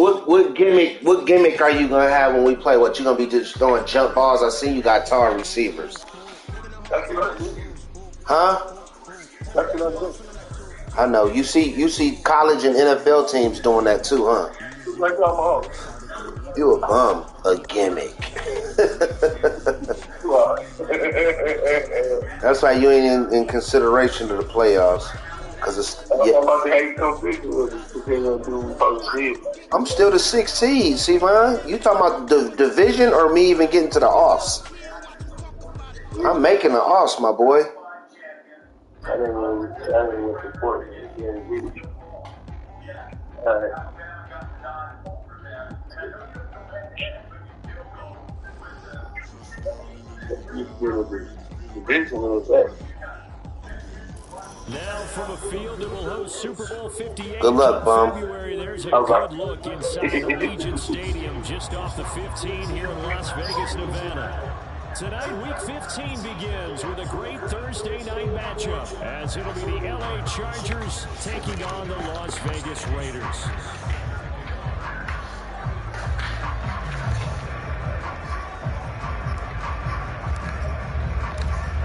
what gimmick are you gonna have when we play? What you gonna be just throwing jump balls? I see you got tall receivers. Huh? I know. You see college and NFL teams doing that too, huh? You a bum. A gimmick. That's why you ain't in consideration of the playoffs. Cause it's I'm still the 6th seed, see, man. You talking about the division or me even getting to the offs? I'm making the offs, my boy. I didn't really support you. Now from a field that will host Super Bowl 58 Good luck, bum. February, there's a good look inside Allegiant Stadium just off the 15 here in Las Vegas, Nevada. Tonight, Week 15 begins with a great Thursday night matchup as it'll be the LA Chargers taking on the Las Vegas Raiders.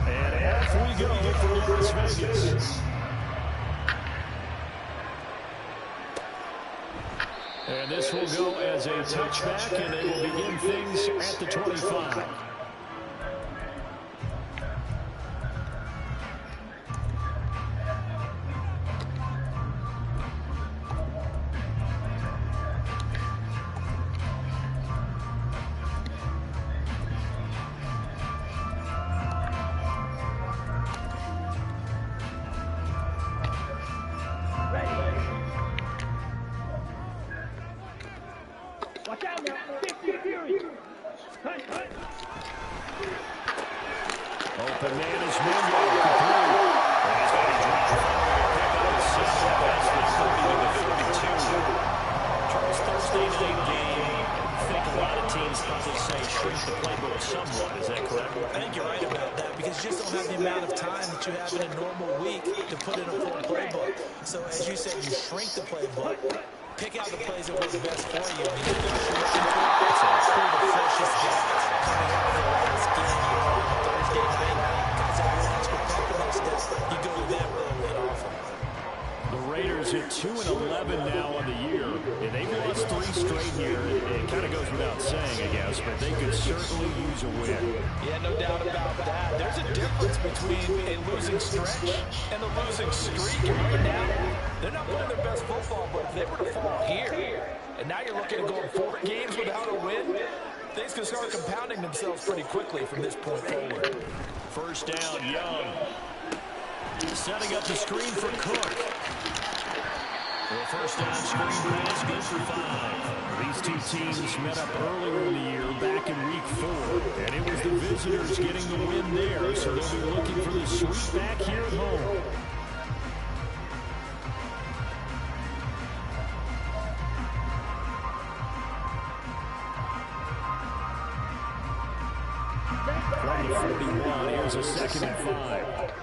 And off we go for Las Vegas. And this will go as a touchback, and they will begin things at the 25. Open man is Mingo. And he's got a drop pick on the 6 pass the 30 to the 42. Charles, Thursday night game. I think a lot of teams probably say shrink the playbook somewhat. Is that correct? I think you're right about that because you just don't have the amount of time that you have in a normal week to put in a full playbook. So as you said, you shrink the playbook. Pick out the plays that work best for you. And you can shrink into it. So it's the freshest guys coming out of the last game on Thursday night. Guys that have extra pump the next day. You go to them early and often. The Raiders at 2-11 now on the year, and they've lost 3 straight here. It kind of goes without saying, I guess, but they could certainly use a win. Yeah, no doubt about that. There's a difference between a losing stretch and a losing streak. And right now, they're not playing their best football, but if they were to fall here, and now you're looking at going 4 games without a win, things can start compounding themselves pretty quickly from this point forward. First down, Young. Setting up the screen for Cook. Well, first down screen pass, good for 5. These two teams met up earlier in the year, back in Week 4. And it was the visitors getting the win there, so they'll be looking for the sweep back here at home. From the 41, here's a 2nd and 5.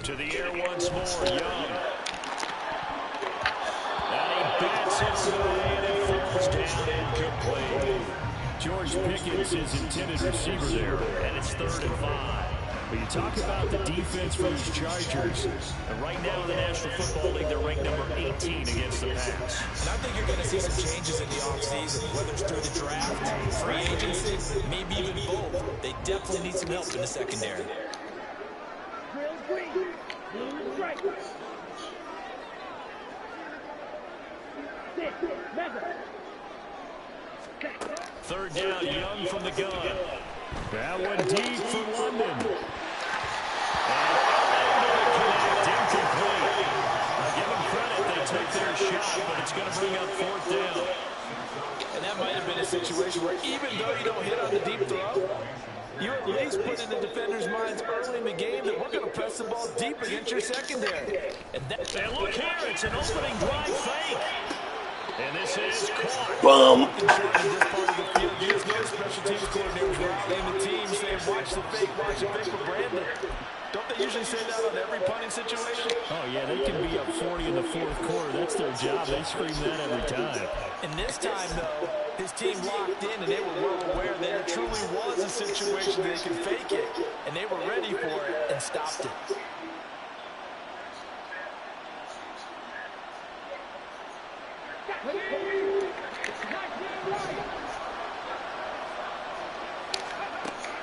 To the air once more, Young. And he bats it away, and it falls down incomplete. George Pickens is intended receiver there, and it's 3rd and 5. But you talk about the defense for these Chargers, and right now in the National Football League, they're ranked number 18 against the pass. And I think you're going to see some changes in the offseason, whether it's through the draft, free agency, maybe even both. They definitely need some help in the secondary. Third down, Young from the gun. That one deep for London. Incomplete. Give them credit, they took their shot, but it's going to bring up 4th down. And that might have been a situation where even though you don't hit on the deep throw, you at least put in the defender's minds early in the game that we're going to press the ball deep against your secondary. And look here, it's an opening drive fake. And this is caught. Boom. In charge of this part of the field. You just know special teams coordinators rallying the team saying, watch the fake for Brandon. Don't they usually say that on every punting situation? Oh, yeah, they can be up 40 in the fourth quarter. That's their job. They scream that every time. And this time, though, his team locked in, and they were well aware that there truly was a situation they could fake it. And they were ready for it and stopped it.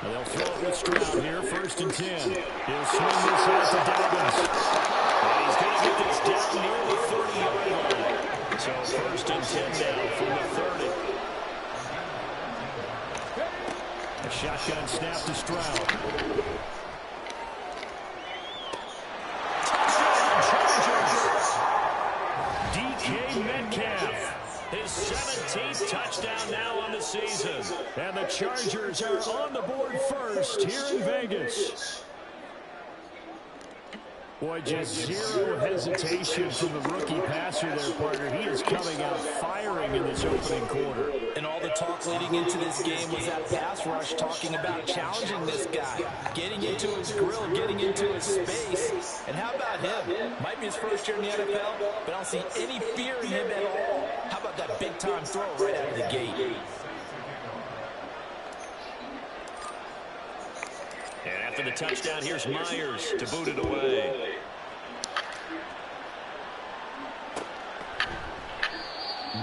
They'll throw it with Stroud here, 1st and 10. He'll swing this out to Dobbins. And he's going to get this down near the 30-yard line. So 1st and 10 now from the 30. A shotgun snap to Stroud. DK Metcalf. His 17th touchdown now on the season. And the Chargers are on the board first here in Vegas. Boy, just zero hesitation from the rookie passer there, partner. He is coming out firing in this opening quarter. And all the talk leading into this game was that pass rush talking about challenging this guy, getting into his grill, getting into his space. And how about him? Might be his first year in the NFL, but I don't see any fear in him at all. How about that big-time throw right out of the gate? And after the touchdown, here's Myers to boot it away.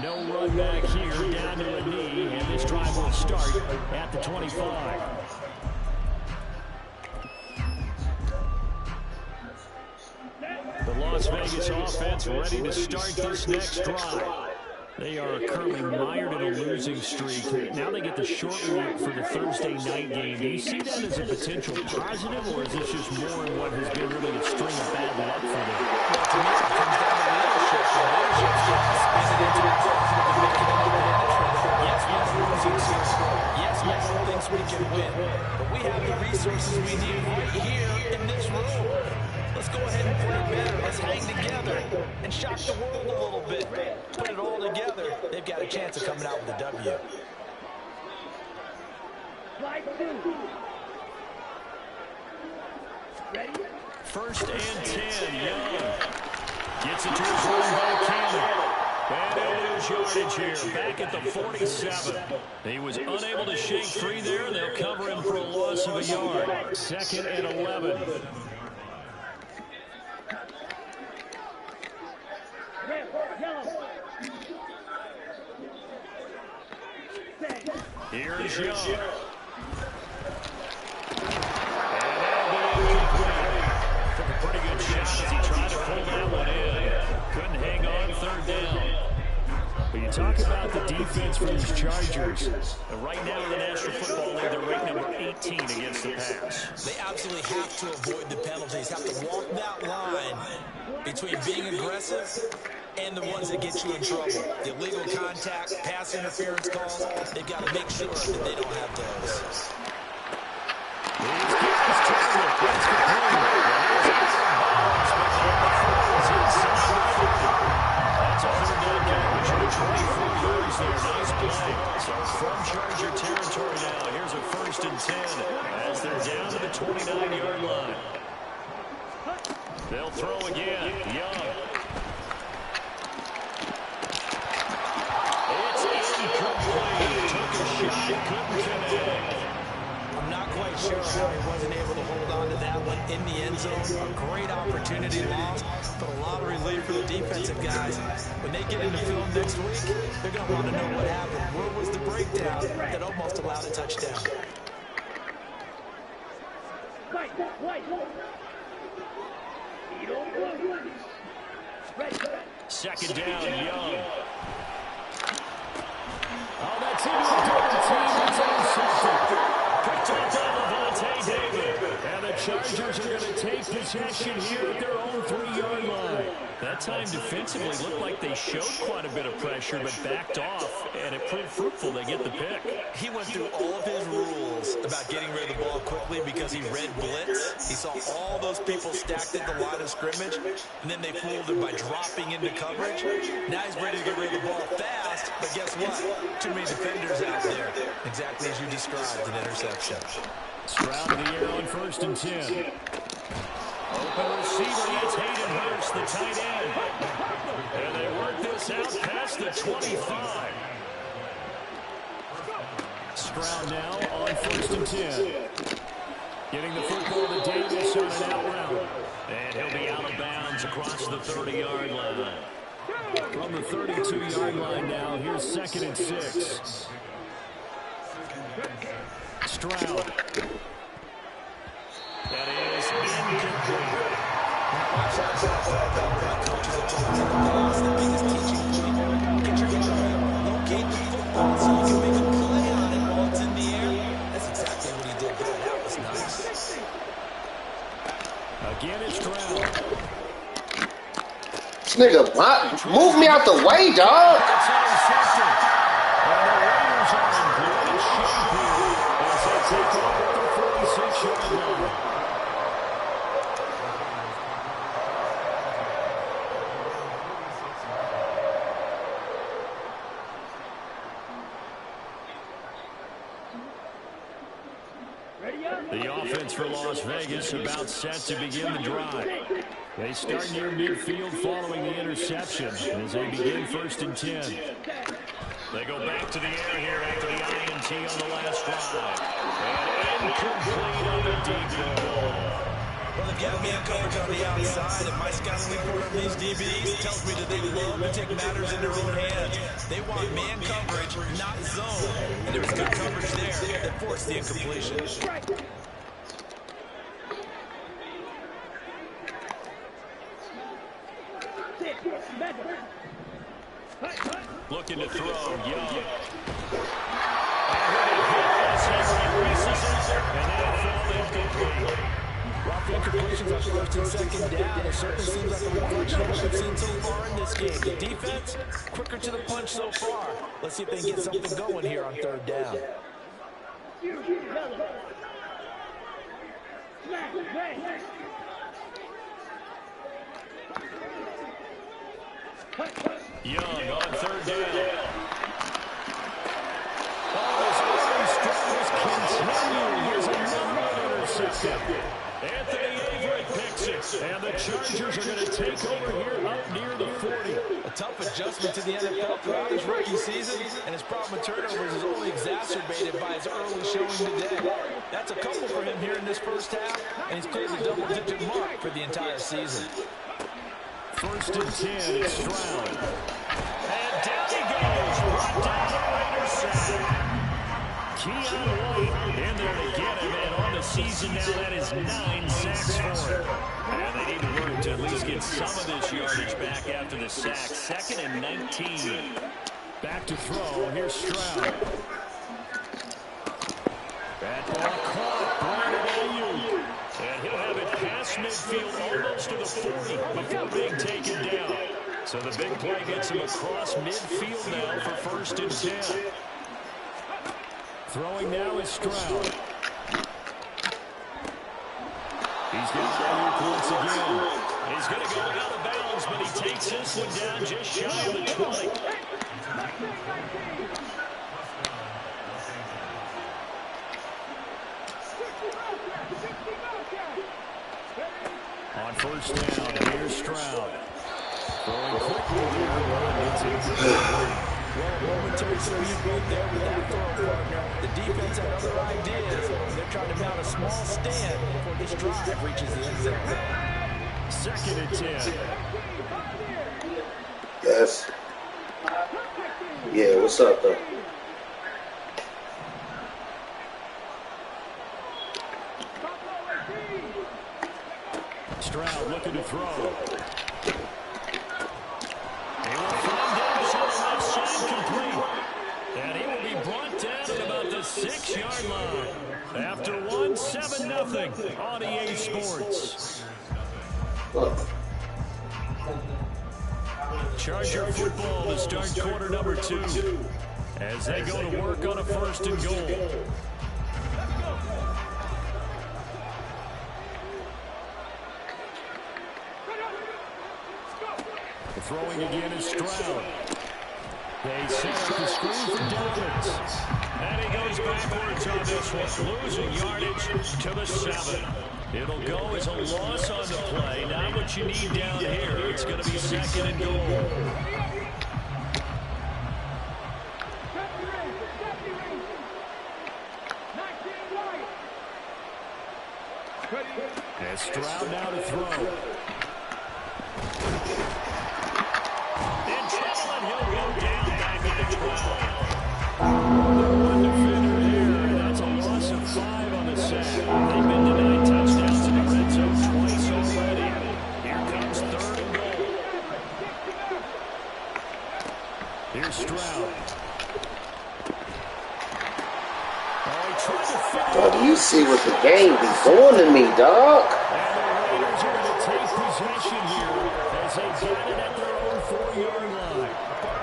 No run back here, down to a knee, and this drive will start at the 25. The Las Vegas offense ready to start this next drive. They are currently mired in a losing streak. Now they get the short week for the Thursday night game. Do you see that as a potential positive, or is this just more in what has been really a string of bad luck for them? Well, to me, it comes down to leadership. And leadership's got to spin it into a positive and make it an advantage for them. Yes, we have losing series. Yes, we don't think we can win. But we have the resources we need right here in this room. Let's go ahead and play better. Let's hang together and shock the world a little bit. Put it all together. They've got a chance of coming out with a W. First and 10, Young gets it to his running back, Cannon. And he'll lose yardage here, back at the 47. He was unable to shake free there, and they'll cover him for a loss of a yard. 2nd and 11. Here's Young. And that'll be incomplete. Took a pretty good shot as he tried to pull that one in. Couldn't hang on, 3rd down. But you talk about the defense for these Chargers. Right now in the National Football League, they're ranked number 18 against the pass. They absolutely have to avoid the penalties, have to walk that line between being aggressive and the ones that get you in trouble. The illegal contact, pass interference calls, they've got to make sure that they don't have those. These guys turn it. That's complete. That's a 3rd down coverage of 24 yards there. Nice play. So from Charger territory now, here's a 1st and 10 as they're down to the 29-yard line. They'll throw again. Young. I'm not quite sure how he wasn't able to hold on to that one in the end zone. A great opportunity lost, but a lot of relief for the defensive guys. When they get into film next week, they're going to want to know what happened. Where was the breakdown that almost allowed a touchdown? Second down, Young. Oh, that's into a double team. It's intercepted. Picked up by Levante David. And the Chargers are going to take possession here at their own 3-yard line. That time defensively looked like they showed quite a bit of pressure but backed off, and it proved fruitful. They get the pick. He went through all of his rules about getting rid of the ball quickly because he read blitz. He saw all those people stacked at the line of scrimmage, and then they fooled him by dropping into coverage. Now he's ready to get rid of the ball fast, but guess what? Too many defenders out there. Exactly as you described, an interception. Stroud in the air on 1st and 10. Open receiver, it's Hayden Hurst, the tight end. And they work this out past the 25. Stroud now on 1st and 10. Getting the football to Davis on an out route. And he'll be out of bounds across the 30-yard line. From the 32-yard line now, here's 2nd and 6. Stroud. That is incomplete. The biggest teaching point. Get your guy, locate the football so you can make a play on it while it's in the air. That's exactly what he did there. That was nice. Again, it's Stroud. This nigga, move me out the way, dog. It's intercepted. And the Raiders are in great shape here as they take over the 46-yard line. The offense for Las Vegas about set to begin the drive. They start near midfield following the interception as they begin 1st and 10. They go back to the air here after the INT on the last drive. And incomplete on the deep ball. Well, they've got man coverage on the outside, and my scouting report on these DBs tells me that they love to take matters in their own hands. They want man coverage, not zone. And there was good coverage there that forced the incompletion. Looking to throw, Young. Rough incompletions on 1st and 2nd down. It certainly seems like a reflection of what we've seen so far in this game. The defense, quicker to the punch so far. Let's see if they can get something going here on 3rd down. Young on 3rd down. His early struggles continue. Here's another interception. Anthony Averett picks it. And the Chargers are going to take over here up near the 40. A tough adjustment to the NFL throughout his rookie season, and his problem with turnovers is only exacerbated by his early showing today. That's a couple for him here in this first half, and he's cleared the double-digit mark for the entire season. 1st and 10, it's Stroud. And down he goes. Brought down the Raiders sack. Keon White in there to get him, and on the season now, that is 9 sacks for him. And they need to work to at least get some of this yardage back after the sack. 2nd and 19. Back to throw. Here's Stroud. That ball caught. Brandon Ayuk. And he'll have it past midfield almost to the 40 before being taken down. So the big play gets him across midfield now for 1st and 10. Throwing now is Stroud. He's got Ayuk once again. He's going to go out of bounds, but he takes this one down just shy of the 20. On 1st down, here's Stroud. Throwing quickly there, but it's incomplete. Well, momentary speed right there with that throw partner. The defense had other ideas. They're trying to mount a small stand before this drive reaches the end zone. 2nd and 10. Yes. Yeah, what's up, though? Stroud looking to throw. He will find Davis on the left side complete. And he will be brought down at about the 6-yard line. After 1, 7-0 on EA Sports. Charger football to start quarter number 2 as they go to work on a 1st and goal. Throwing again is Stroud. They set up the screen for Dobbins. And he goes backwards on this one, losing yardage to the 7. It'll go as a loss on the play. Not what you need down here. It's going to be 2nd and goal. And Stroud now to throw. He'll go down back at the 12. One defender here, and that's a loss of 5 on the sack. They've been denied touchdowns in the red zone twice already. Here comes 3rd and goal. Here's Stroud. Dog, you see what the game be doing to me, dog. And the Raiders are going to take possession here as they got it at their own 4-yard line.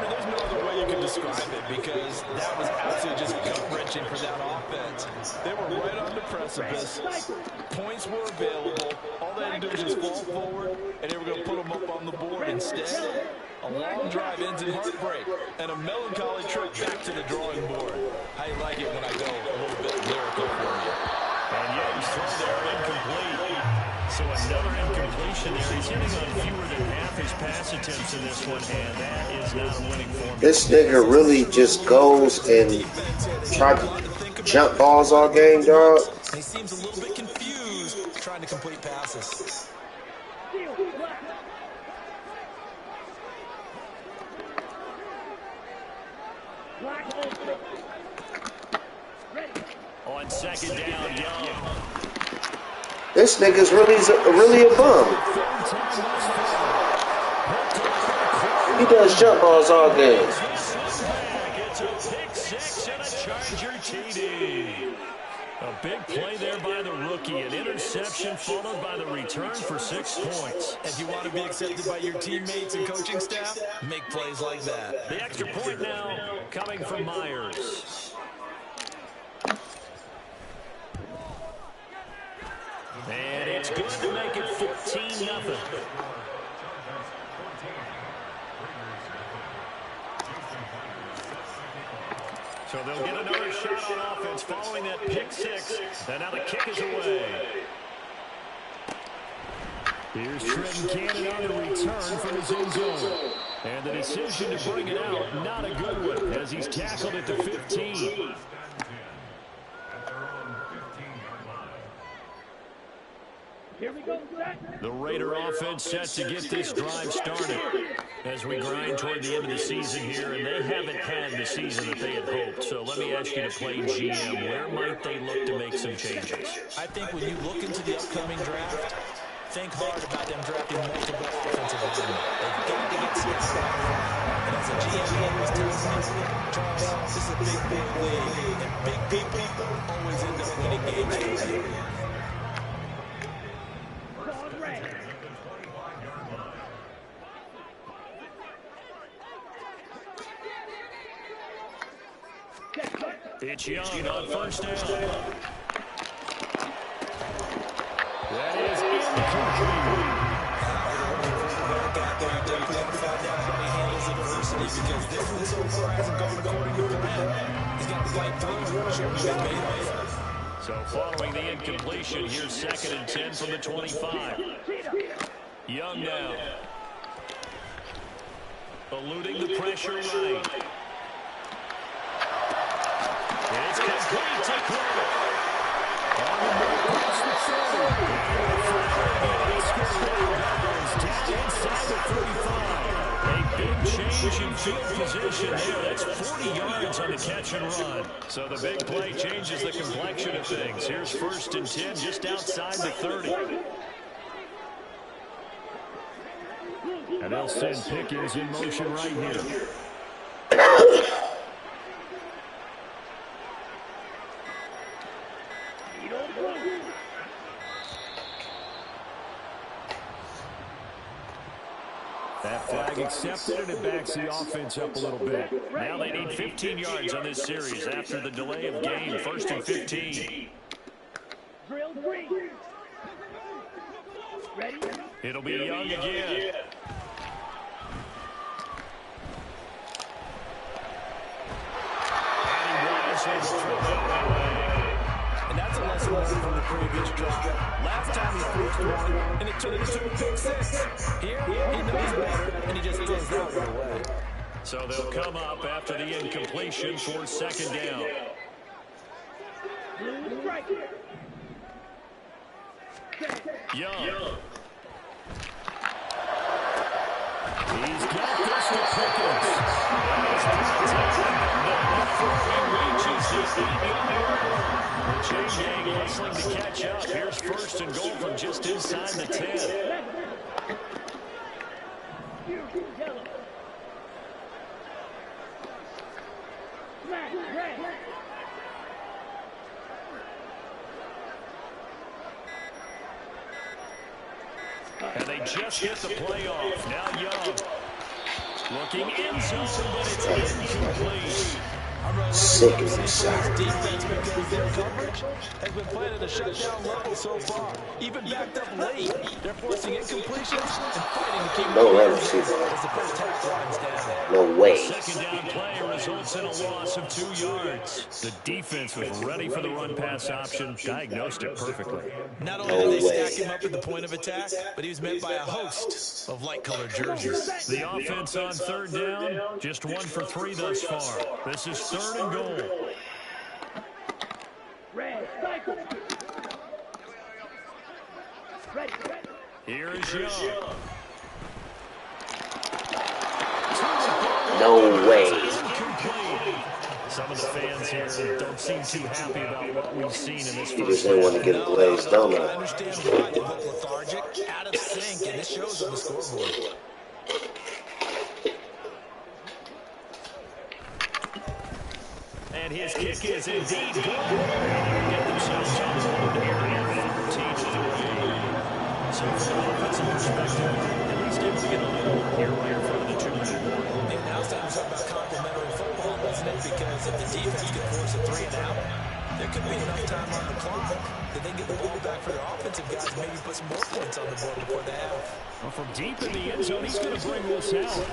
There's no other way you can describe it because that was absolutely just gut-wrenching for that offense. They were right on the precipice. Points were available. All they had to do was just fall forward, and they were going to put them up on the board. Instead, a long drive ends in heartbreak and a melancholy trip back to the drawing board. I like it when I go a little bit lyrical for you. And Young's throw there incomplete. So another incompletion there. He's hitting on fewer than half his pass attempts in this one, and that is not a winning formula. This nigga really just goes and tries to jump balls all game, dog. He seems a little bit confused trying to complete passes. On 2nd down, Young. This nigga's really a bum. He does jump balls all game. It's a pick 6 and a Charger TD. A big play there by the rookie. An interception followed by the return for 6 points. If you want to be accepted by your teammates and coaching staff, make plays like that. The extra point now coming from Myers. And it's good to make it 14-0. So they'll get another shot on offense following that pick 6. And now the kick is away. Here's Trenton Cannon on the return from his end zone. And the decision to bring it out, not a good one, as he's tackled at the 15. The Raider offense set to get this drive started as we grind toward the end of the season here, and they haven't had the season that they had hoped. So let me ask you to play GM. Where might they look to make some changes? I think when you look into the upcoming draft, think hard about them drafting multiple offensive linemen. They've got to get Seattle out front. And as a GM always tells me, Charles, this is a big league, and big people always end up winning games for you. It's Young on 1st down. That is incomplete. Because this one so far hasn't gone according to plan. He's got the right throw. So following the incompletion, here's 2nd and 10 from the 25. Young now. Eluding the pressure right. It's complete to Clark. On the move across the 30. Inside the 35. A big change in field position there. That's 40 yards on the catch and run. So the big play changes the complexion of things. Here's 1st and 10 just outside the 30. And they'll send Pickens in motion right here. That flag accepted, and it backs the offense up a little bit. Now they need 15 yards on this series after the delay of game. 1st and 15. It'll be Young again. And that's a lesson learned from the previous drive. Last time he forced one, and it turned into a pick six. Here, he knows better, and he just throws that one away. So they'll come up after the incompletion for 2nd down. Young. He's got this to Pickens. The chain gang hustling to catch up. Here's 1st and goal from just inside the 10. And they just hit the playoff. Now Young. Looking in zone, but it's incomplete. Sick as a shot. Defense, because their coverage has been playing at a shutdown level so far. Even backed up late, they're forcing incompletions and fighting to keep No run receiver. as the first half winds down. No way. 2nd down play results in a loss of 2 yards. The defense was ready for the run-pass option, diagnosed it perfectly. Not only did they stack him up at the point of attack, but he was met by a host of light-colored jerseys. The offense on 3rd down, just 1 for 3 thus far. This is 3rd and goal. Here is Young. No way. Some of the fans here don't seem too happy about what we've seen in this You first just didn't want to get a glaze I donut. understand why they look lethargic, out of sync, and it shows on the scoreboard. And his kick is indeed good. They get themselves on the board here at 14-3. So from an offensive perspective, at least able to get a little here right in front of the 2-minute mark. The announcer was talking about complementary football, wasn't it? Because if the defense could force a 3 and out, there could be enough time on the clock that they get the ball back for their offensive guys, maybe put some more points on the board before the half. Well, from deep in the end zone, he's going to bring this out.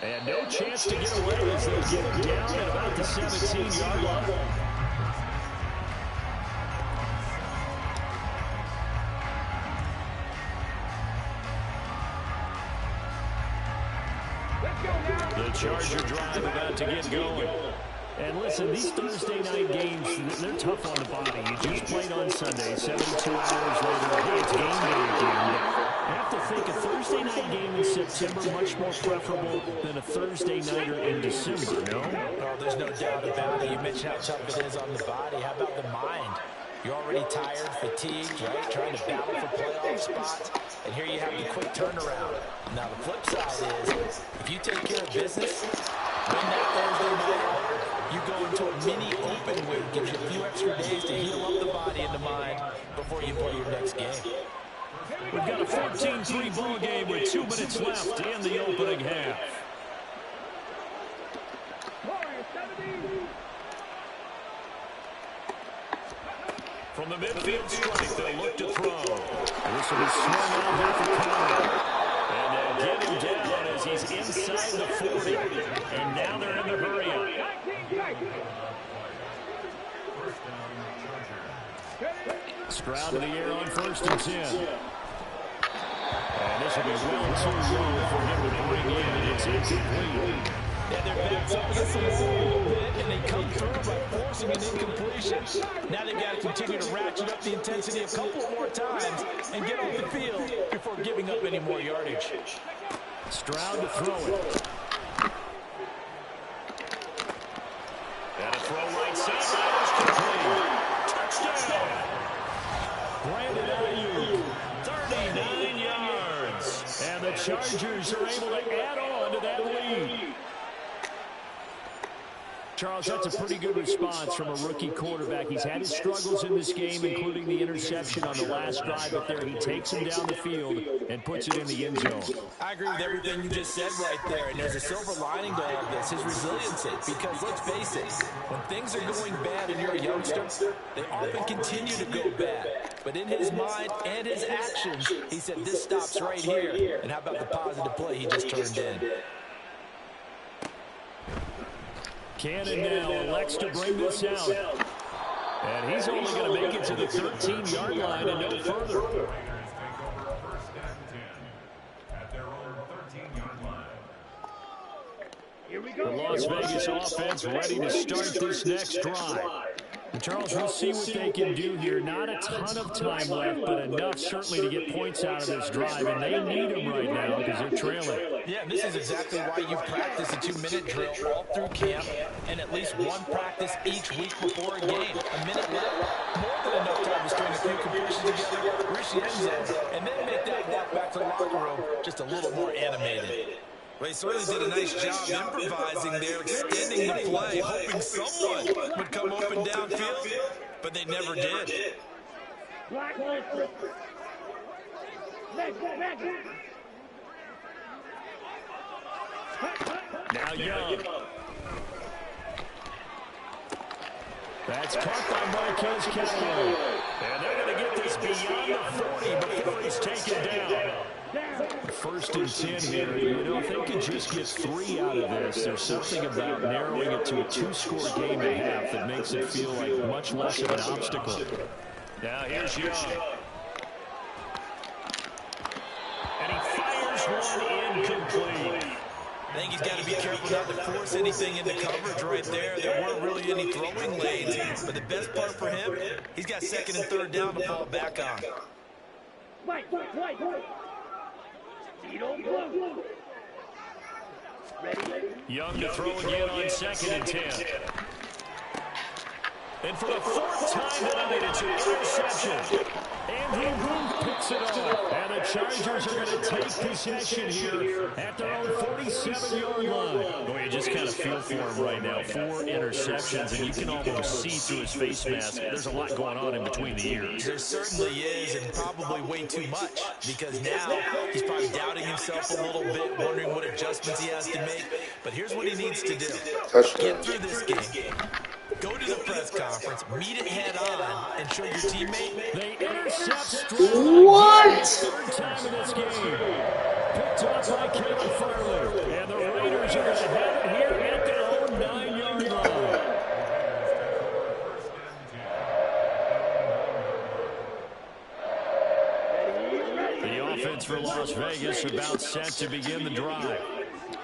And no chance to get away as they get him down at about the 17-yard line. The Charger drive about to get going. And listen, these Thursday night games, they're tough on the body. You just played on Sunday, 72 hours later. Hey, it's game day again. I have to think a Thursday night game in September much more preferable than a Thursday nighter in December, no? Oh, there's no doubt about it. You mentioned how tough it is on the body. How about the mind? You're already tired, fatigued, right? Trying to battle for playoff spots. And here you have the quick turnaround. Now, the flip side is, if you take care of business, win that Thursday night, you go into a mini open week. Gives you a few extra days to heal up the body and the mind before you play your next game. We've got a 14-3 ball game with 2 minutes left in the opening half. From the midfield strike, they'll look to throw. And this will be swung on here for Conner. And they'll get him down as he's inside the 40. And now they're in the hurry-up. Stroud to the air on 1st and 10. And this will be well too low for him to bring in. And it's incomplete. Yeah, their backs up against the wall a little bit, and they come through by forcing an incompletion. Now they've got to continue to ratchet up the intensity a couple more times and get off the field before giving up any more yardage. Stroud to throw it. And a throw right side. It's complete. Touchdown. Brandon Ayuk, 39 yards. And the Chargers are able to add on to that lead. Charles, that's a pretty good response from a rookie quarterback. He's had his struggles in this game, including the interception on the last drive, but there he takes him down the field and puts it in the end zone. I agree with everything you just said right there, and there's a silver lining to all this, his resiliency, because let's face it, when things are going bad and you're a youngster, they often continue to go bad. But in his mind and his actions, he said, this stops right here. And how about the positive play he just turned in? Cannon now elects to bring this out. And he's only going to make it to the 13-yard line and no further. The Las Vegas offense ready to start this next drive. And Charles, we'll see what they can do here. Not a ton of time left, but enough certainly to get points out of this drive. And they need them right now because they're trailing. Yeah, and this is exactly why you practice a 2-minute drill all through camp and at least one practice each week before a game. A minute left, more than enough time to string a few completions together, reach the end zone, and then make that walk back to the locker room just a little more animated. Well, he certainly did a nice job improvising there, extending the play, hoping someone would come open downfield, but they never did. Now Young. That's caught by Marquez Callaway. And they're going to get this beyond the 40 before he's taken down. First and 10 here. You know, if they could just get 3 out of this, there's something about narrowing it to a 2-score game and a half that makes it feel like much less of an obstacle. Now here's Young. And he fires one incomplete. I think he's got to be careful not to force anything into coverage right there. There weren't really any throwing lanes. But the best part for him, he's got 2nd and 3rd down to fall back on. Young to throw again on 2nd and 10. And for the 4th time tonight, it's an interception. Andrew Booth picks it off. And the Chargers are going to take possession here at their own 47-yard line. Boy, you just kind of feel for him right now. 4 interceptions, and you can almost see through his face mask. There's a lot going on in between the ears. There certainly is, and probably way too much, because now he's probably doubting himself a little bit, wondering what adjustments he has to make. But here's what he needs to do. Get through this game. Go to the press conference, meet it head on, and show your teammate. They intercept strong. What? 3rd time in this game. Picked up by Kevin Farley. And the Raiders are going to have it here at their own 9-yard line. The offense for Las Vegas about set to begin the drive.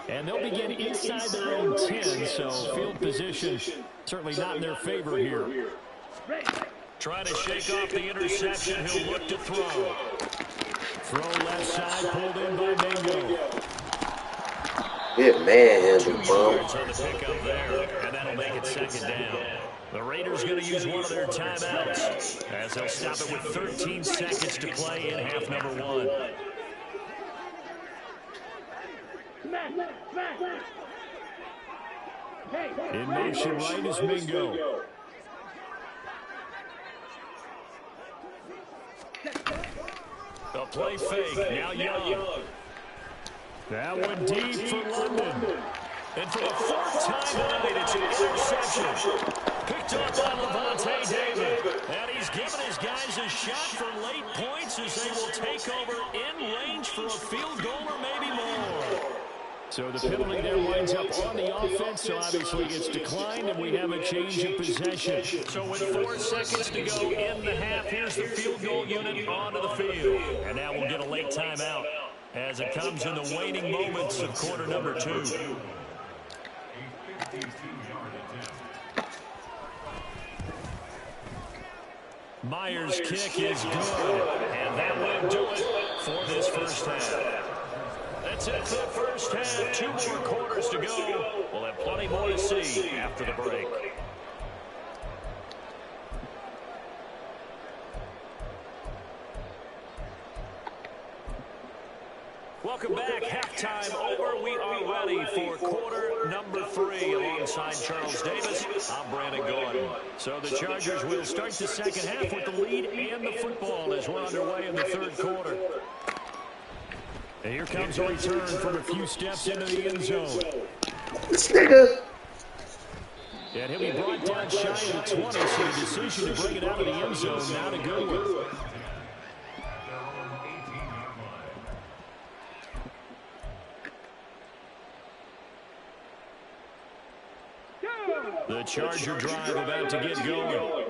And they'll begin inside their own 10, so field position certainly not in their favor here. Trying to shake off the interception. He'll look to throw. Throw left side, pulled in by Mingo. Good manhandling, 2 yards on the pickup there, and that'll make it 2nd down. The Raiders going to use one of their timeouts as they'll stop it with 13 seconds to play in half number 1. In motion right is Mingo. A play fake. Now Young. That one deep for London. And for the 4th time tonight, it's an interception. Picked up by Levante David. And he's given his guys a shot for late points as they will take over in range for a field goal or maybe more. So the penalty there winds up on the offense, so obviously it's declined, and we have a change of possession. So with 4 seconds to go in the half, here's the field goal unit onto the field. And now we'll get a late timeout as it comes in the waning moments of quarter number 2. Myers' kick is good, and that will do it for this first half. That's it for the first half. 2 more quarters to go. We'll have plenty more to see after the break. Welcome back. Halftime over. We are ready for quarter number 3. Alongside Charles Davis, I'm Brandon Gordon. So the Chargers will start the second half with the lead and the football as we're underway in the third quarter. And here comes a return from a few steps into the end zone. This nigga. And he'll be brought down shy of the 20, so the decision to bring it out of the end zone, not a good one. The Charger drive about to get going.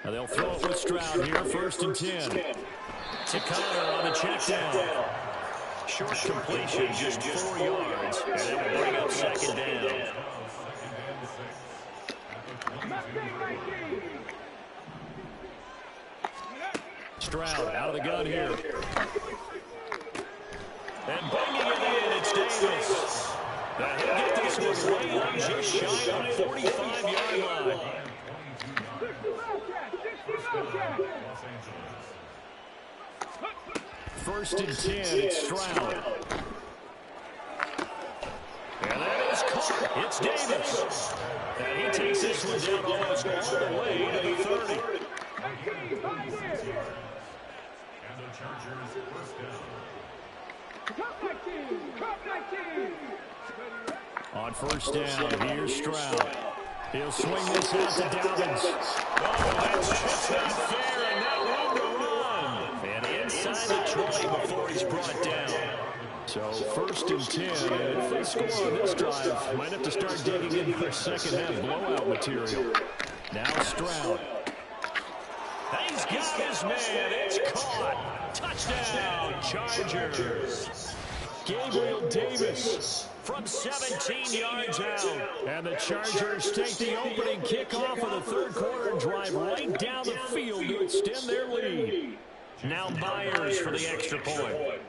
Now they'll throw it with Stroud here, 1st and 10. To Connor on the check down. Short completion, just 4 yards. And that will bring up 2nd down. Stroud out of the gun here. And banging it in, it's Davis. Now he'll get this one way up just shy of the 45-yard line. First and 10, it's Stroud. And that is caught. It's Davis. And he takes this one down almost all the way to the 30. On 1st down, here's Stroud. He'll swing this out to Dobbins. Oh, that's just not fair, and that will run. And inside the 20 before he's brought down. So 1st and 10, and if they score on this drive, might have to start digging in for second half blowout material. Now Stroud. He's got his man. It's caught. Touchdown, Chargers. Gabriel Davis from 17 yards out. And the Chargers take the opening kickoff of the third quarter and drive right down the field to extend their lead. Now Myers for the extra point.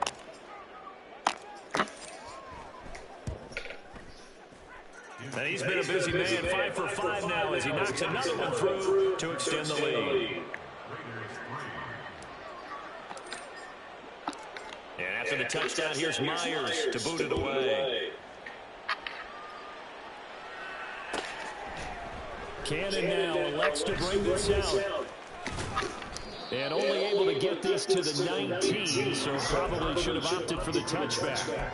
And he's been a busy man, 5 for 5 now as he knocks another one through to extend the lead. And after the touchdown, here's Myers to boot it away. Cannon now elects to bring this out. And only able to get this to the 19, so probably should have opted for the touchback.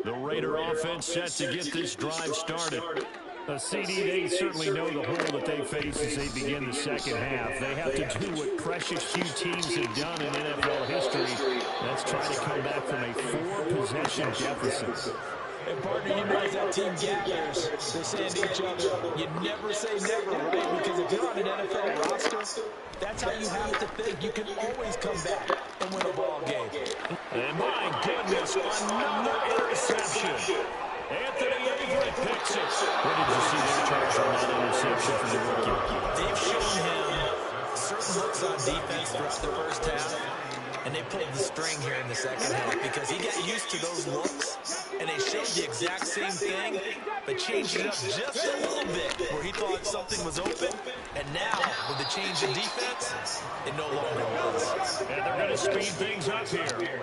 The Raider offense set to get this drive started. A CD, they certainly know the hole that they face as they begin the second half. They have to do what precious few teams have done in NFL history. That's try to come back from a 4-possession deficit. And partner, you know as that team gathers, they're saying to each other, you never say never, right? Because if you're on an NFL roster, that's how you have to think. You can always come back and win a ball game. And my goodness, another interception. Anthony Everett picks it. What did you see there, Charles, on that interception from the rookie? They've shown him certain looks on defense throughout the first half, and they pulled the string here in the second half because he got used to those looks, and they showed the exact same thing, but changed it up just a little bit where he thought something was open, and now, with the change in defense, it no longer was. And they're going to speed things up here.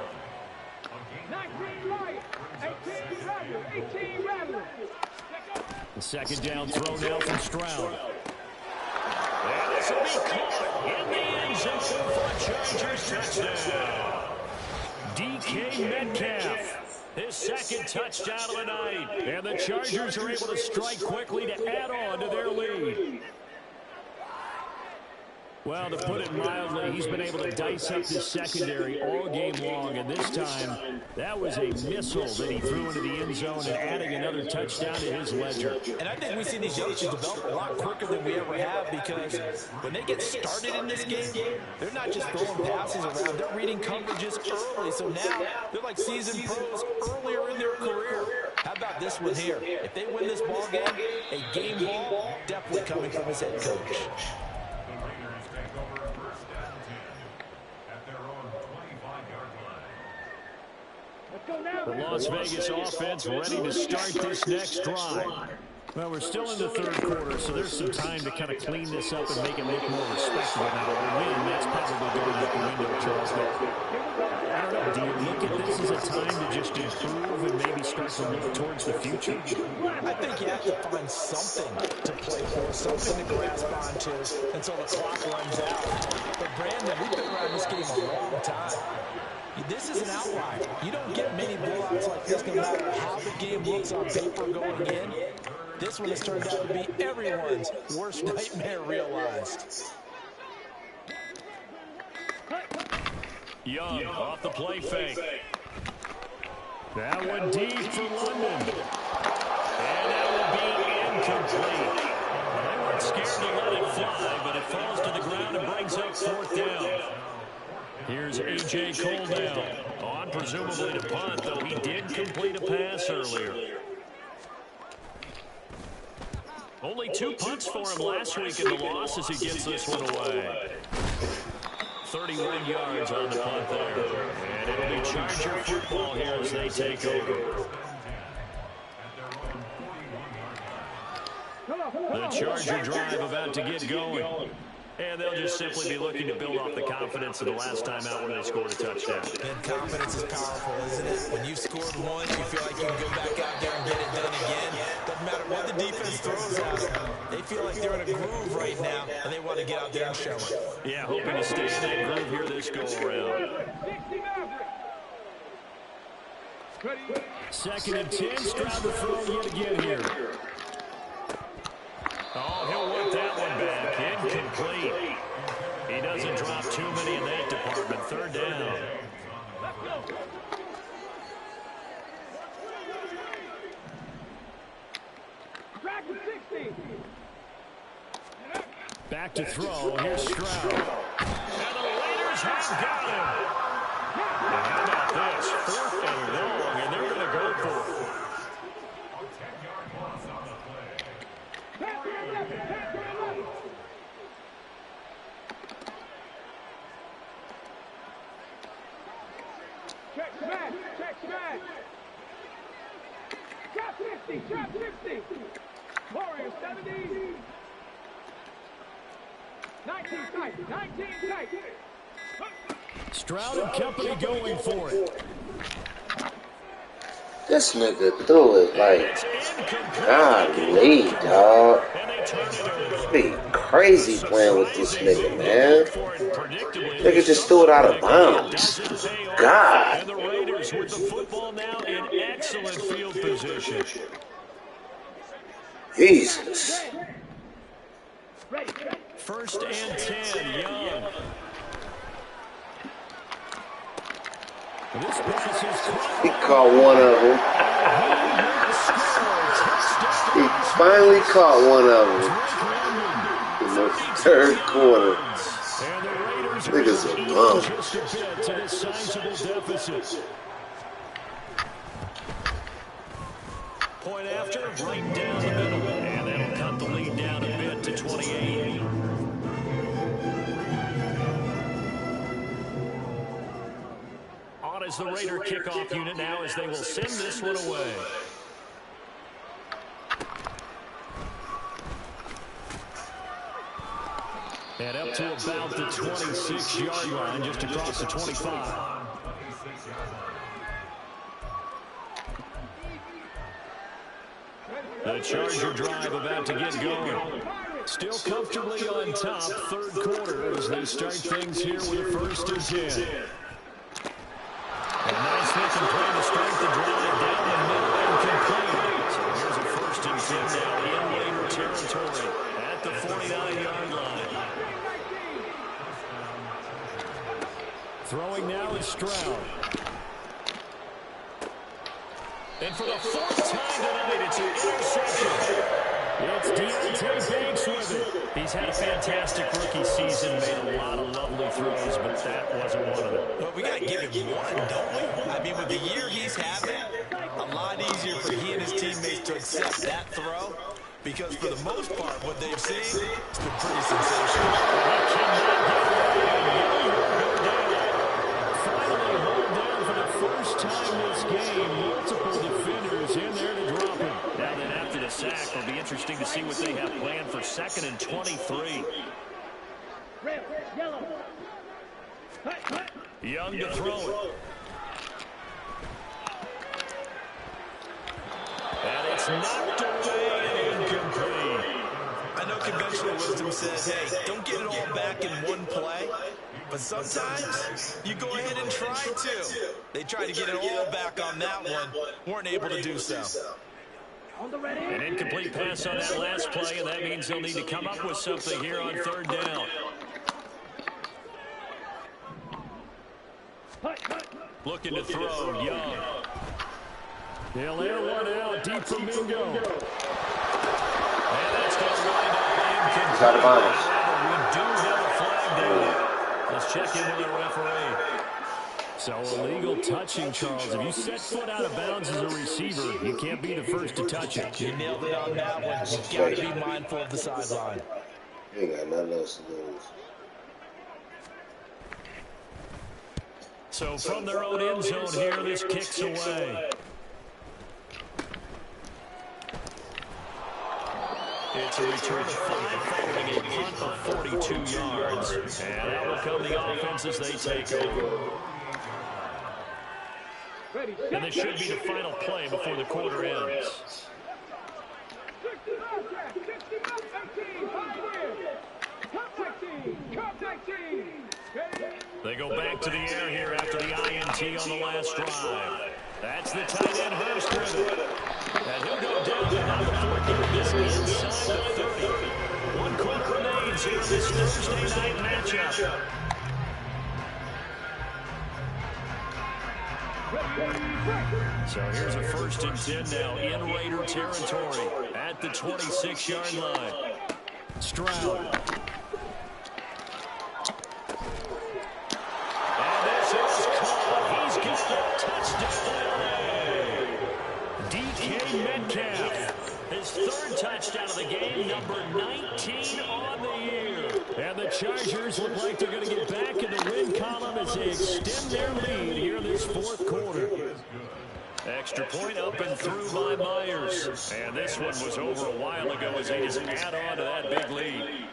19 right, 18 rather. The second down throw now from Stroud. And this will be caught in the end zone for a Chargers touchdown. DK Metcalf, his second touchdown of the night. And the Chargers are able to strike quickly to add on to their lead. Well, to put it mildly, he's been able to dice up this secondary all game long, and this time, that was a missile that he threw into the end zone and adding another touchdown to his ledger. And I think we've seen these youngsters develop a lot quicker than we ever have because when they get started in this game, they're not just throwing passes around, they're reading coverages early, so now they're like seasoned pros earlier in their career. How about this one here? If they win this ball game, a game ball definitely coming from his head coach. The Las Vegas offense ready to start this next drive. Well, we're still in the third quarter, so there's some time to kind of clean this up and make it look more respectable. Now, a win, that's probably going out the window, Charles. But I don't know. Do you look at this as a time to just improve and maybe start to look towards the future? I think you have to find something to play for, something to grasp onto until the clock runs out. But, Brandon, we've been around this game a long time. This is an outlier. You don't get many blowouts like this no matter how the game looks on paper going in. This one has turned out to be everyone's worst nightmare realized. Young off the play fake. That one deep for London. And that will be incomplete. They weren't scared to let it fly, but it falls to the ground and brings up fourth down. Here's A.J. Cole now. On presumably to punt, though he did complete a pass earlier. Only 2 punts for him last week in the loss as he gets this one away. 31 yards on the punt there. And it'll be Charger football here as they take over. The Charger drive about to get going. And they'll just simply be looking to build off the confidence of the last time out when they scored a touchdown. And confidence is powerful, isn't it? When you've scored once, you feel like you can go back out there and get it done again. Doesn't matter what the defense throws at them. They feel like they're in a groove right now, and they want to get out there and show it. Yeah, hoping to stay in that groove here this go-around. 2nd and 10, Stroud to throw yet again here. Oh, he'll work that one back. Incomplete. He doesn't drop too many in that department. 3rd down. Back to throw. Here's Stroud. And the Raiders have got him. And how about this? 4th and long, and they're going to go for it. Check back. Shot 50. Warriors 70. 19 tight. Stroud and company going for it. This nigga threw it like, golly, dog. Be crazy playing with this nigga, man. Nigga just threw it out of bounds. God. And the Raiders with the football now in excellent field position. Jesus. 1st and 10, Young. He caught one of them. He finally caught one of them in the 3rd quarter. Niggas are bum. Point after, right down the middle. And that'll cut the lead down a bit to 28. On is the Raider kickoff unit now as they will send this one away. And up to about the 26-yard line, just across the 25. The Charger drive about to get going. Still comfortably on top, 3rd quarter as they start things here with a 1st and 10. A nice looking play to start the drive down the middle and complete. So here's a 1st and 10 now in Raider territory at the 49-yard line. Throwing now is Stroud. And for the 4th time tonight, it's an interception. It's Deontay Banks with it. He's had a fantastic rookie season, made a lot of lovely throws, but that wasn't one of them. Well, we got to give him one, don't we? I mean, with the year he's having, a lot easier for he and his teammates to accept that throw, because for the most part, what they've seen, it's been pretty sensational. Finally hauled down for the first time this game, multiple defenders in there to drop him. Now then, after the sack, it'll be interesting to see what they have planned for 2nd and 23. Red, yellow. Young to throw it. And it's knocked away and incomplete. I know conventional wisdom says, hey, don't get it all back in one play. But sometimes you go ahead and try to. They tried to get it all back on that one. Weren't able to do so. An incomplete pass on that last play, and that means they'll need to come up with something here on 3rd down. Looking to throw, Young. They'll air one out, deep from Mingo. And that's going to wind up incomplete. Out of bounds. We do have a flag down. Let's check in with our referee. So illegal touching, Charles. If you set foot out of bounds as a receiver, you can't be the first to touch it. You nailed it on that one. You've got to be mindful of the sideline. You ain't got nothing else to lose. So from their own end zone here, this kicks away. It's a return of 5 following a punt of 42 yards. And that will come the offense as they take over. And this should be the final play before the quarter ends. They go back to the air here after the INT on the last drive. That's the tight end, Hurst with it. And he'll go down and now before getting this inside the 30. 1 quarter remains here in this Thursday night matchup. So here's a 1st and 10 now in Raider territory at the 26-yard line. Stroud. And this is caught. He's got a touchdown. DK Metcalf. His 3rd touchdown of the game, number 19 on the year. And the Chargers look like they're going to get back in the win column as they extend their lead here in this 4th quarter. Extra point up and through by Myers. And this one was over a while ago as they just add on to that big lead.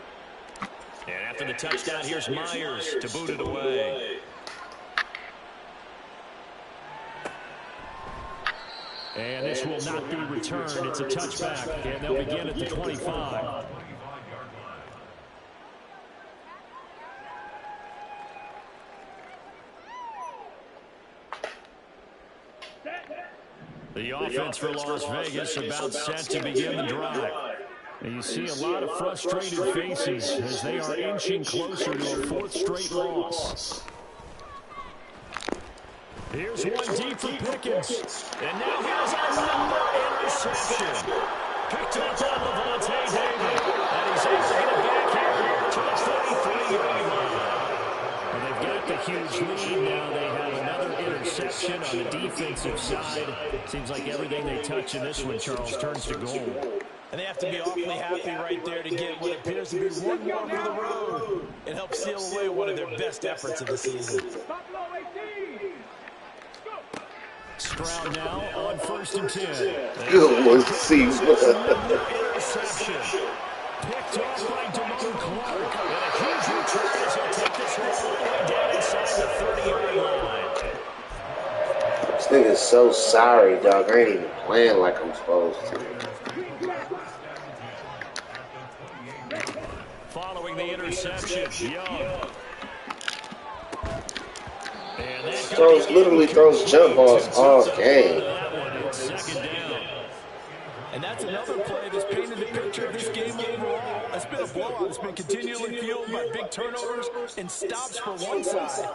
And after the touchdown, here's Myers to boot it away. And this will not be returned. It's a touchback, and they'll begin at the 25. The offense for Las Vegas about set to begin the drive. And you see a lot of frustrated faces as they are inching closer to a 4th straight loss. Here's one deep for Pickens. And now here's another interception. Picked up on Levante David. And he's able to get it back here to the 33-yard line. And they've got the huge lead now. They have another interception on the defensive side. Seems like everything they touch in this one, Charles, turns to gold. And they have to be awfully happy right there to get what appears to be one more over the road. It helps seal away one of their best efforts of the season. Stroud now on 1st and 10. Good one, see. Interception. Picked off by DeMar Clark. And a huge return as he'll take this one all the way down inside the 30-yard line. This nigga's so sorry, dog. I ain't even playing like I'm supposed to. Following the interception, Young. Throws jump balls all game. And that's another play that's painted the picture of this game overall. It's been a blowout. It's been continually fueled by big turnovers and stops for one side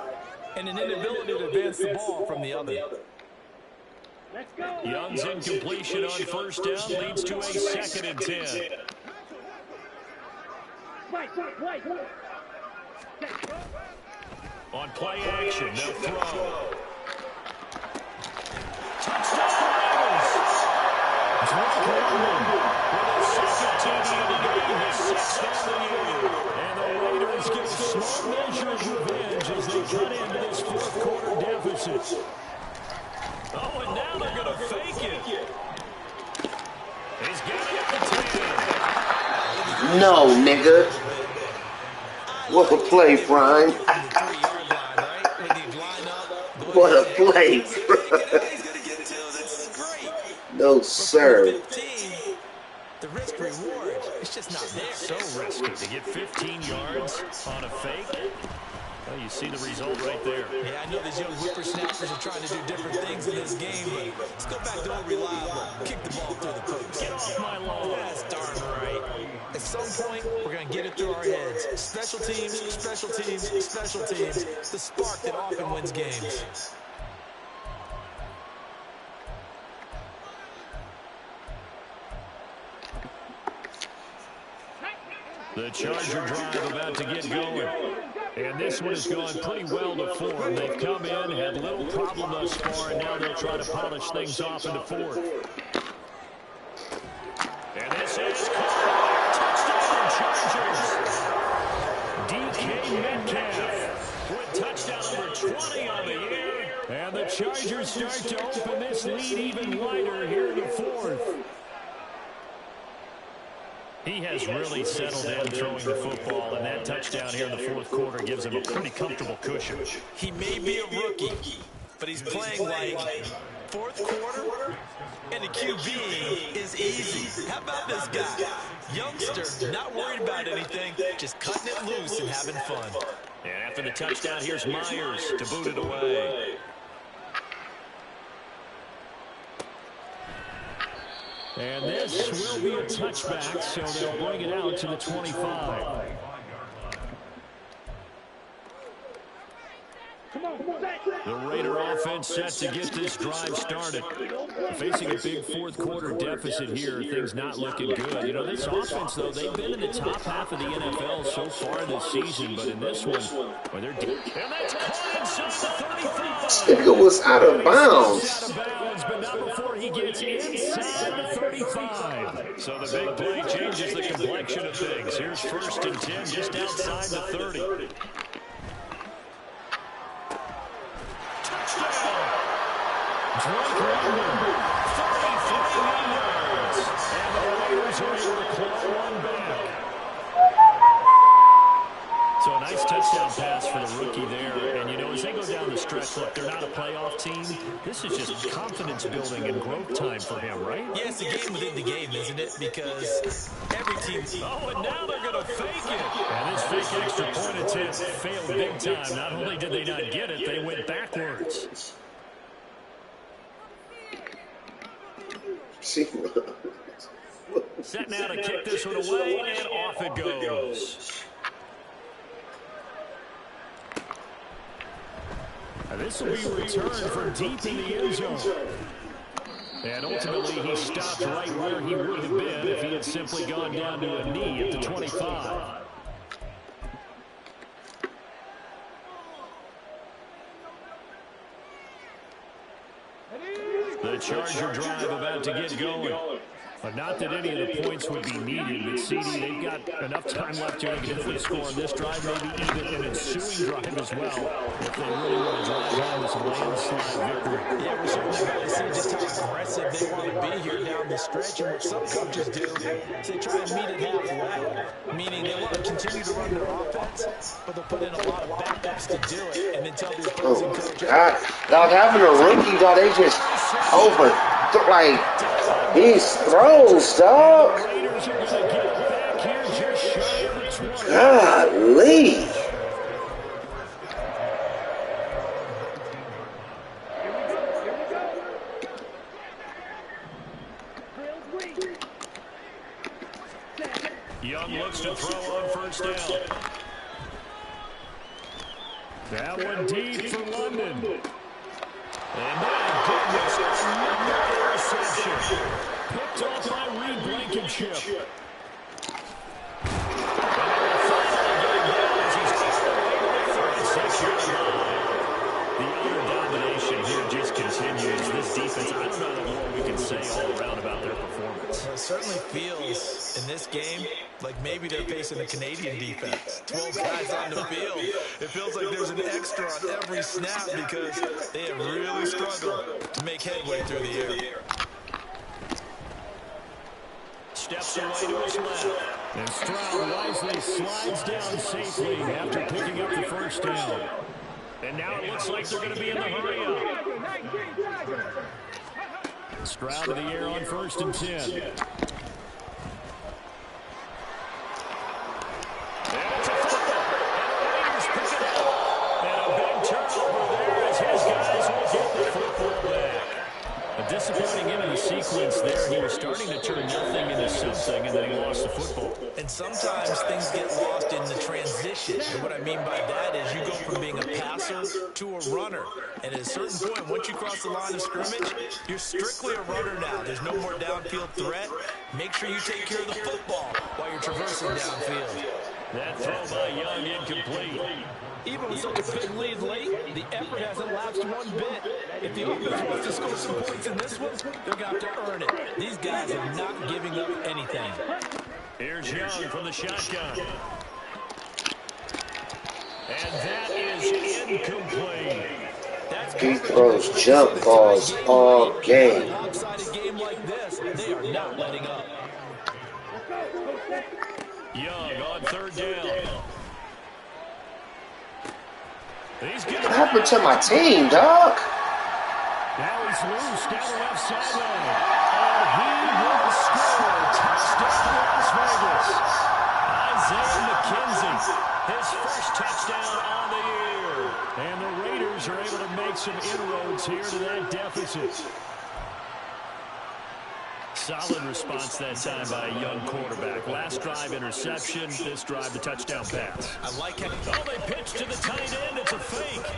and an inability to advance the ball from the other. Young's incompletion on 1st down leads to a 2nd and 10. On play action, they'll throw. Touchdown Ravens! Drake London with his 2nd TD of the game, his 6th on the year. And the Raiders get a small measure of revenge as they cut into this 4th quarter deficit. Oh, and No, nigga. What a play, Prime. From the 3-yard line, right? When you line up, go What a ahead. play, He's bro. gonna get two. This is great. No, But for the sir. 15, the risk reward, it's just not there. So risky to get 15 yards on a fake. Well, you see the result right there. Yeah, I know these young whippersnappers are trying to do different things in this game, but let's go back to old reliable. Kick the ball through the post. Get off my lawn. That's darn right. At some point, we're going to get it through our heads. Special teams, special teams, special teams. The spark that often wins games. The Charger drive about to get going. And this one has gone pretty well to form. They've come in, had little problem thus far, and now they'll try to polish things off into fourth. And this is caught. Touchdown, Chargers. DK Metcalf with touchdown number 20 on the year. And the Chargers start to open this lead even wider here in the fourth. He has really settled in throwing the football, and that touchdown here in the fourth quarter gives him a pretty comfortable cushion. He may be a rookie, but he's playing like fourth quarter, and the QB is easy. How about this guy? Youngster, not worried about anything, just cutting it loose and having fun. And after the touchdown, here's Myers to boot it away. And this will be a touchback, so they'll bring it out to the 25. The Raider offense set to get this drive started. Facing a big fourth quarter deficit here, things not looking good. You know, this offense, though, they've been in the top half of the NFL so far this season, but in this one, well, they're deep. And that's caught inside the 35. This nigga was out of bounds. Out of bounds, but not before he gets inside the 35. So the big play changes the complexion of things. Here's 1st and 10 just outside the 30. Drake London, 33 yards. And the Raiders are able to claw one back. So a nice touchdown pass for the rookie there. And, you know, as they go down the stretch, look, they're not a playoff team. This is just confidence building and growth time for him, right? Yeah, it's a game within the game, isn't it? Because every team... Oh, and now they're going to fake it. And this fake extra point attempt failed big time. Not only did they not get it, they went backwards. Set now to kick this one away, and off it goes. Now this will be returned from deep in the end zone. And ultimately, he stopped right where he would have been if he had simply gone down to a knee at the 25. The Charger drive about to get going. But not that any of the points would be needed, but CD, they've got enough time left here to definitely score on this drive, maybe even an ensuing drive as well, if they really want to drive home this landslide victory. Yeah, we're certainly going to see just how aggressive they want to be here down the stretch. And what some coaches do is they try and meet it halfway, meaning they want to continue to run their offense, but they'll put in a lot of backups to do it, and then tell the opposing coach, God, dog, having a rookie, dog, they just over, like, these throws, dog. Golly. Young looks to throw on 1st down. That one deep for London. And my goodness, another interception. Picked off by Reed Blankenship. The utter domination here just continues. This defense, I don't know what we can say all around about their performance. Well, it certainly feels in this game like maybe they're facing a Canadian defense. 12 guys on the field. It feels like there's an extra on every snap because they have really struggled to make headway through the air. Steps away to his left. And Stroud wisely slides down safely after picking up the first down. And now it looks like they're going to be in the hurry-up. Stroud to the air on 1st and 10. And it's a fumble. And the Raiders pick it up. And a big turnover there as his guys will get the football back. A disappointing end of the sequence there. He was starting to turn nothing into something, and then he lost the football. And sometimes things get lost in the transition. And what I mean by that is you go from being a passer to a runner. And at a certain point, once you cross the line of scrimmage, you're strictly a runner now. There's no more downfield threat. Make sure you take care of the football while you're traversing downfield. That throw by Young incomplete. Even with such a big lead late, the effort hasn't lapsed one bit. If the offense wants to score some points in this one, they're going to have to earn it. These guys are not giving up anything. Here's Young from the shotgun. And that is incomplete. He throws jump balls all game. In a lopsided game like this, they are not letting up. Young on 3rd down. What happened to my team, dog? Now he's loose down the left sideline. And he will score. Touchdown, Las Vegas. Isaiah McKenzie, his first touchdown on the year. And the Raiders are able to make some inroads here to that deficit. Solid response that time by a young quarterback. Last drive, interception. This drive, the touchdown pass. I like how they pitch to the tight end. It's a fake.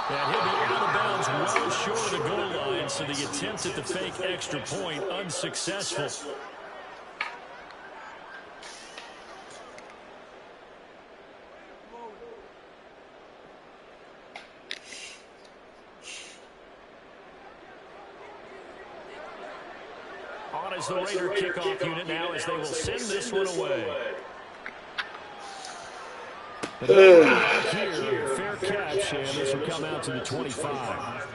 And he'll be out of bounds well short of the goal line, so the attempt at the fake extra point unsuccessful. On as the Raider kickoff unit now as they will send this one away. Here, fair catch, and this will come out to the 25.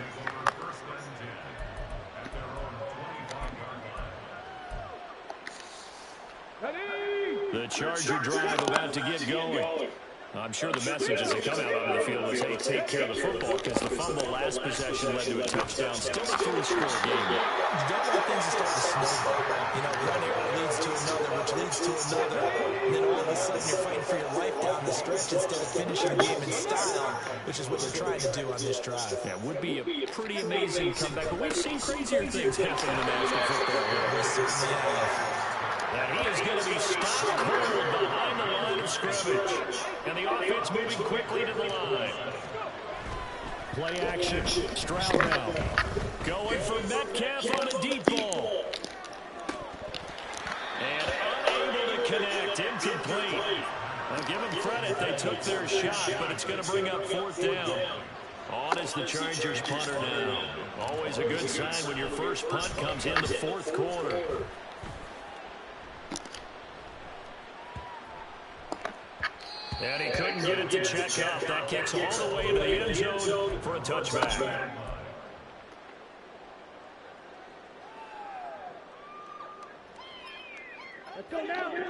The Charger drive about to get going. I'm sure the message as they come out onto the field was, hey, take care of the football, because the fumble last possession led to a touchdown. Still a 3-score game. you don't want things to start to snowball. You know, one error leads to another, which leads to another. And then all of a sudden you're fighting for your life down the stretch instead of finishing the game in style, which is what they're trying to do on this drive. Yeah, would be a pretty amazing comeback, but we've seen crazier things happen in the National Football League. We certainly have. And he is going to be stopped cold behind the line of scrimmage. And the offense moving quickly to the line. Play action. Stroud now. Going for Metcalf on a deep ball. And unable to connect. Incomplete. Now give them credit. They took their shot, but it's going to bring up 4th down. On is the Chargers punter now. Always a good sign when your first punt comes in the 4th quarter. And he couldn't get it to check out. That kicks all the way into the end zone for a touchback.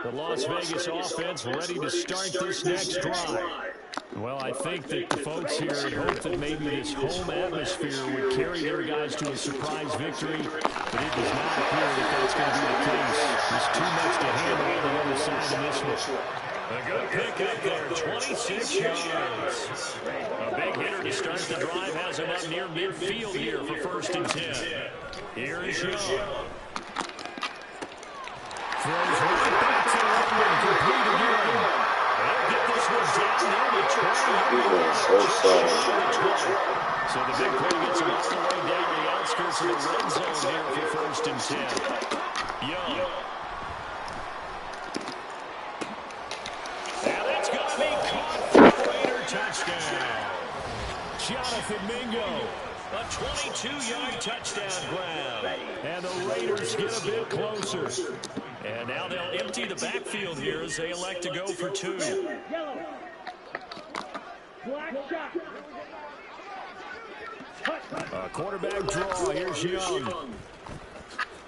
The Las Vegas offense ready to start this next drive. Well, I think that the folks here hope that maybe this home atmosphere would carry their guys to a surprise victory, but it does not appear that that's going to be the case. There's too much to handle on the other side of this one. A good pick up there, 26 yards. A big hitter to start the drive has him up near midfield here for 1st and 10. Here is Young. Throws right back to London, complete again. They'll get this one down near the 20. So the big play gets him all the way down the outskirts of the red zone here for 1st and 10. Young. And that's going to be caught for a Raider touchdown. Jonathan Mingo, a 22-yard touchdown grab. And the Raiders get a bit closer. And now they'll empty the backfield here as they elect to go for 2. A quarterback draw. Here's Young.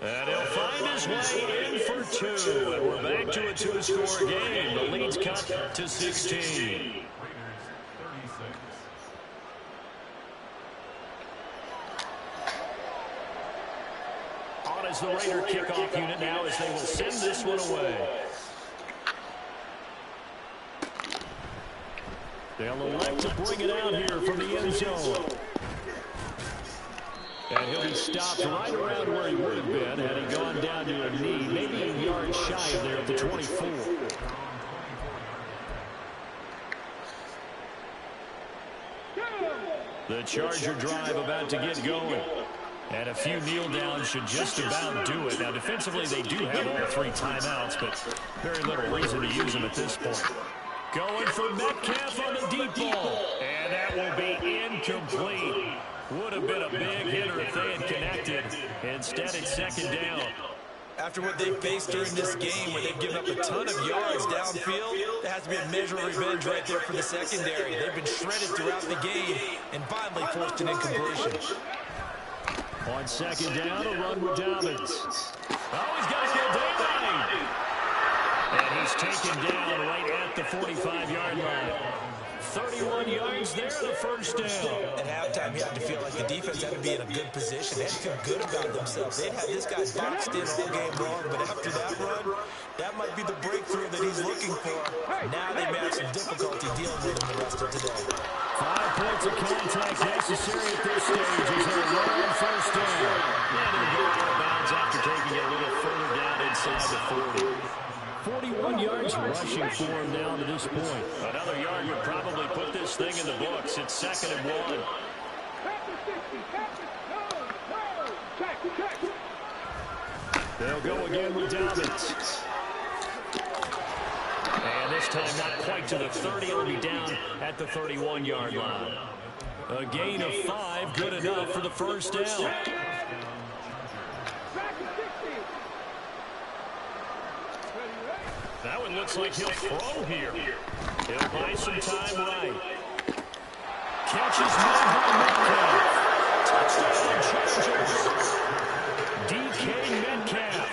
And he'll find his way in for two. And we're back to a two-score game. The lead's cut to 16. On is the Raider kickoff unit now as they will send this one away. They'll elect to bring it out here from the end zone. And he'll be stopped right around where he would have been had he gone down to a knee, maybe a yard shy of there at the 24. The Charger drive about to get going. And a few kneel downs should just about do it. Now, defensively, they do have all three timeouts, but very little reason to use them at this point. Going for Metcalf on the deep ball. And that will be incomplete. Would have been a big hitter if they had connected. Instead, it's second down. After what they faced during this game where they've given up a ton of yards downfield, there has to be a measure of revenge right there for the secondary. They've been shredded throughout the game and finally forced an incompletion. On second down, a run with Dobbins. Oh, he's got to go down. And he's taken down right at the 45-yard line. 31 yards there, the first down. At halftime, you had to feel like the defense had to be in a good position. They had to feel good about themselves. They'd had this guy boxed in all game long, but after that run, that might be the breakthrough that he's looking for. Now they may have some difficulty dealing with him the rest of today. 5 points of contact necessary at this stage as they're long first down. And he'll go out of bounds after taking it a little further down inside the 40. 41 yards rushing for him down to this point. Another yard would probably put this thing in the books. It's 2nd and 1. They'll go again with Dobbins. And this time not quite to the 30. It'll be down at the 31-yard line. A gain of 5, good enough for the first down. That one looks like he'll throw here. He'll buy some time right. Catches one by Metcalf. Touchdown Chargers. DK Metcalf.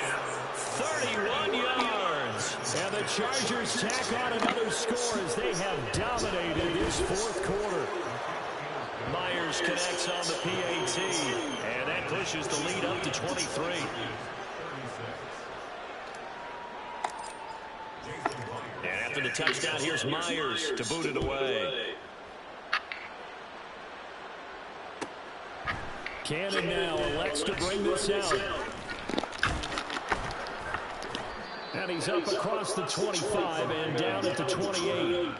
31 yards. And the Chargers tack on another score as they have dominated this fourth quarter. Myers connects on the PAT. And that pushes the lead up to 23. And after the touchdown, here's Myers to boot it away. Cannon now elects to bring this out. And he's up across the 25 and down at the 28.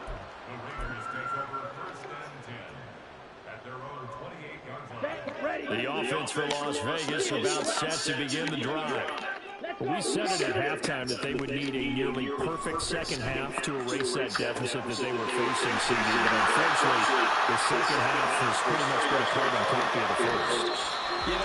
The offense for Las Vegas about set to begin the drive. We said it at halftime that they would need a nearly perfect second half to erase that deficit that they were facing, CD. But unfortunately, the second half has pretty much been a carbon copy of the first. Yeah,